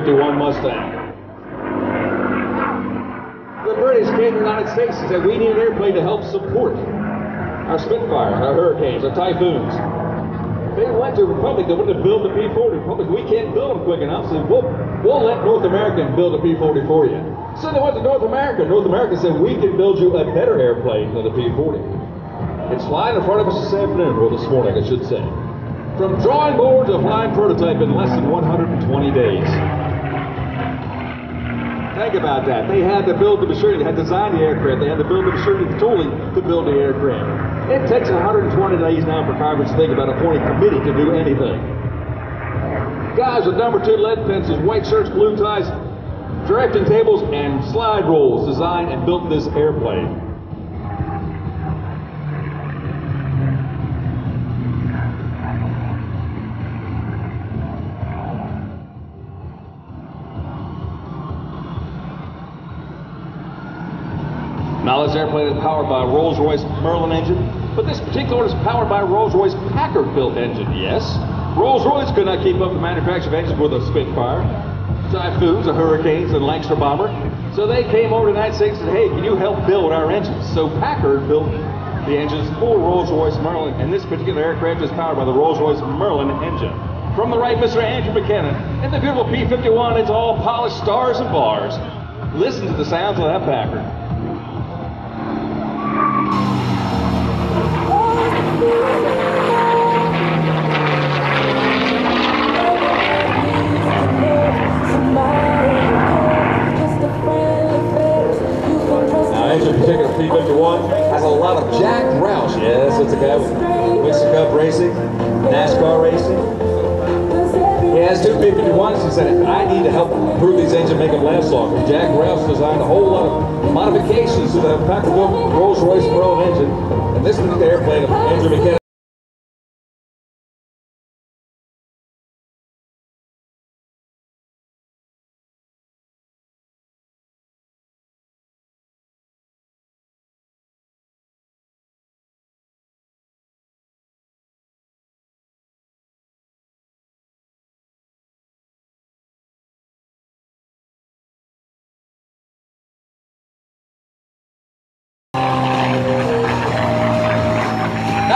P-51 Mustang. The British came to the United States and said, we need an airplane to help support our Spitfires, our Hurricanes, our Typhoons. They went to the Republic, they wanted to build the P-40. Republic, we can't build them quick enough, so we'll let North American build a P-40 for you. So they went to North America. North America said, we can build you a better airplane than the P-40. It's flying in front of us this afternoon, or this morning, I should say. From drawing board to flying prototype in less than 120 days. Think about that. They had to build the machinery, they had to design the aircraft, they had to build the machinery, the tooling to build the aircraft. It takes 120 days now for Congress to think about appointing a committee to do anything. Guys with number 2 lead pencils, white shirts, blue ties, directing tables, and slide rules designed and built this airplane. Now this airplane is powered by a Rolls-Royce Merlin engine, but this particular one is powered by a Rolls-Royce Packard-built engine, yes. Rolls-Royce could not keep up the manufacturing engines with a Spitfire, Typhoons, the Hurricanes, and Lancaster bomber. So they came over to the United States and said, hey, can you help build our engines? So Packard built the engines for Rolls-Royce Merlin, and this particular aircraft is powered by the Rolls-Royce Merlin engine. From the right, Mr. Andrew McKenna, and the beautiful P-51, it's all polished stars and bars. Listen to the sounds of that Packard. This particular P-51 has a lot of Jack Roush. Yes, it's a guy with Mixed Cup racing, NASCAR racing. He has 2 P-51s. He said, I need to help improve these engines and make them last longer. Jack Roush designed a whole lot of modifications to the Packard-built Rolls-Royce Merlin engine. And this is the airplane of Andrew McKenna.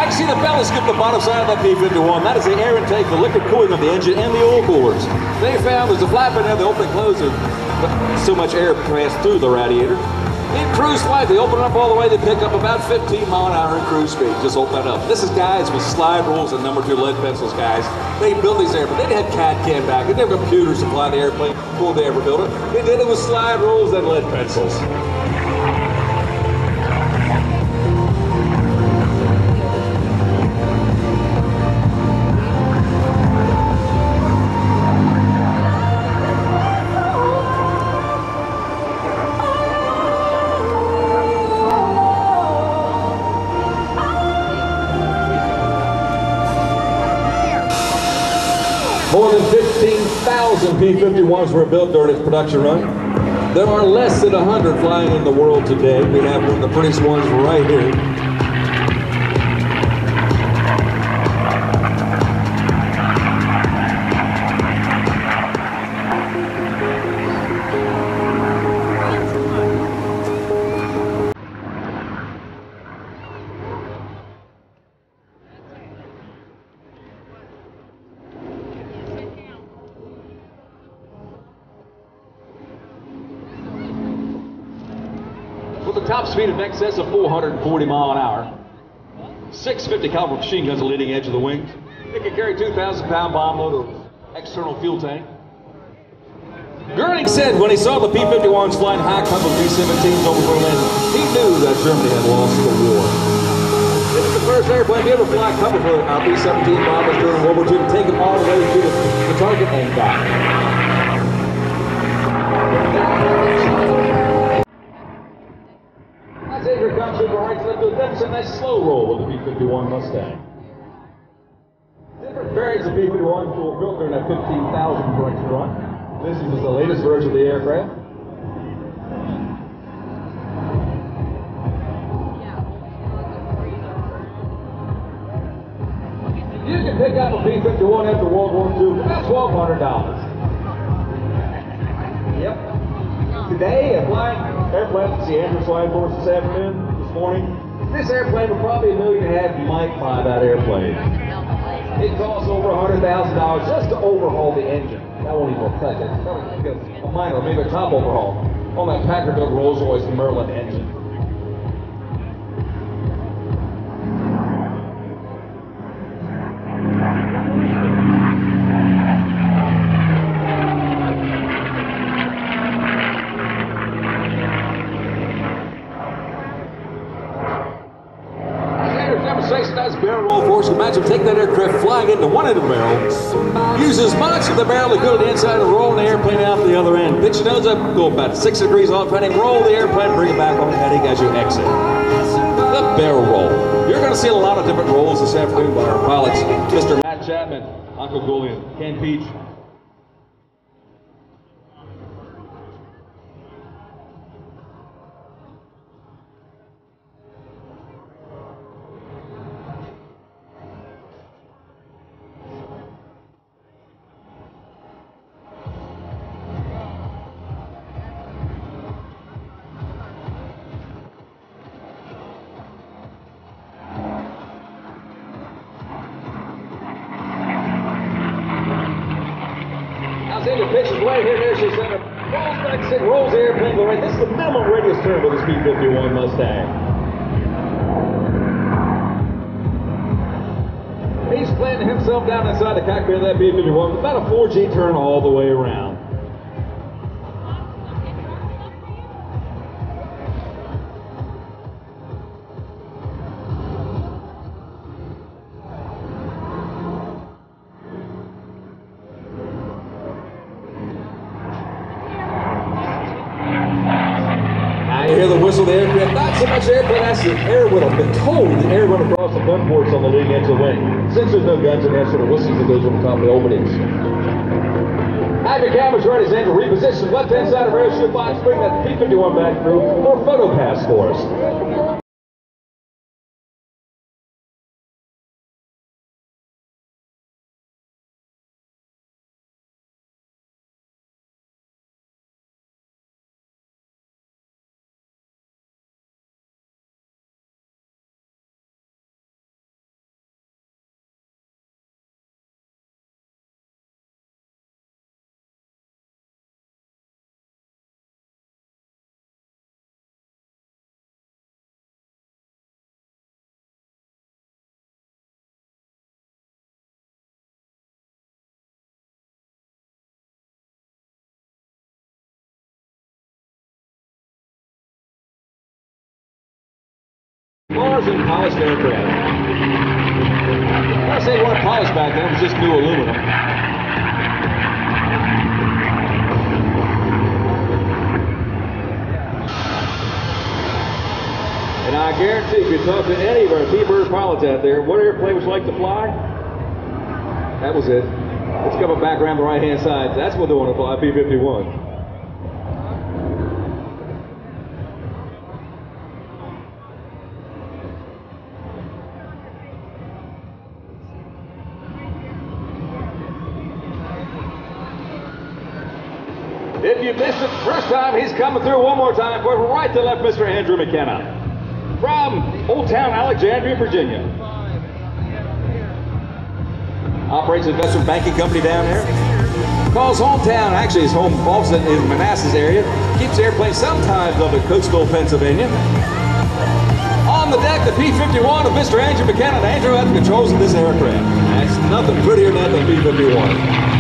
See the bellows skip the bottom side of that P-51. That is the air intake, the liquid cooling of the engine, and the oil coolers. They found there's a flap in there, they open and close it, but so much air passed through the radiator. In cruise flight, they open it up all the way, they pick up about 15 mile an hour in cruise speed. Just open it up. This is guys with slide rules and number 2 lead pencils, guys. They built these airplanes. They didn't have CAD back. They didn't have computers to fly the airplane before they ever built it. They did it with slide rules and lead pencils. More than 15,000 P-51s were built during its production run. There are less than 100 flying in the world today. We have one of the prettiest ones right here. With a top speed in excess of 440 mile an hour, 650 caliber machine guns at the leading edge of the wings. It can carry 2,000-pound bomb load of external fuel tank. Goering said when he saw the P-51s flying high cover B-17s over Berlin, he knew that Germany had lost the war. This is the first airplane to ever fly cover for our B-17 bombers during World War II to take them all the way to the target and back. Xavier comes to the right, that's a nice slow roll with the P-51 Mustang. Different variants of P-51 were built during that 15,000 production run. This is the latest version of the aircraft. You can pick up a P-51 after World War II for about $1,200. today, a flying airplane, see Andrew flying for us this afternoon, this morning. This airplane would probably $1.5 million might fly that airplane. It costs over $100,000 just to overhaul the engine. That won't even affect it. Probably a minor, maybe a top overhaul on that Packard-built Rolls-Royce Merlin engine. Nice barrel roll force. Imagine taking that aircraft flying into one end of the barrel. Use as much of the barrel to go to the inside and roll the airplane out the other end. Pitch your nose up, go about 6 degrees off heading, roll the airplane, bring it back on heading as you exit. The barrel roll. You're going to see a lot of different rolls this afternoon by our pilots, Mr. Matt Chapman, Uncle Goulian, Ken Peach. Pitch is way here, there she center. Rolls back, sit, rolls the airplane, go right. This is the minimum radius turn with this P-51 Mustang. He's planting himself down inside the cockpit of that P-51 with about a 4G turn all the way around. You hear the whistle of the aircraft, not so much airplane, that's the air wind. I've been told the air wind across the gun ports on the leading edge of the wing. Since there's no guns in there, sort of whistles that goes over the top of the openings. Have your cameras ready, as Andrew repositions left-hand side of our airshow box, bring that P-51 back through for photo pass for us. Cars and polished aircraft. I say weren't polished back then, it was just new aluminum. And I guarantee if you talk to any of our T-Bird pilots out there, what airplane would you like to fly? That was it. It's coming back around the right-hand side. That's what they want to fly, P-51. If you missed it the first time, he's coming through one more time for right to left, Mr. Andrew McKenna. From Old Town, Alexandria, Virginia. Operates an investment banking company down there. Calls hometown, actually his home office in Manassas area. Keeps airplanes sometimes up at Coatesville, Pennsylvania. On the deck, the P-51 of Mr. Andrew McKenna. Andrew at the controls of this aircraft. That's nothing prettier than the P-51.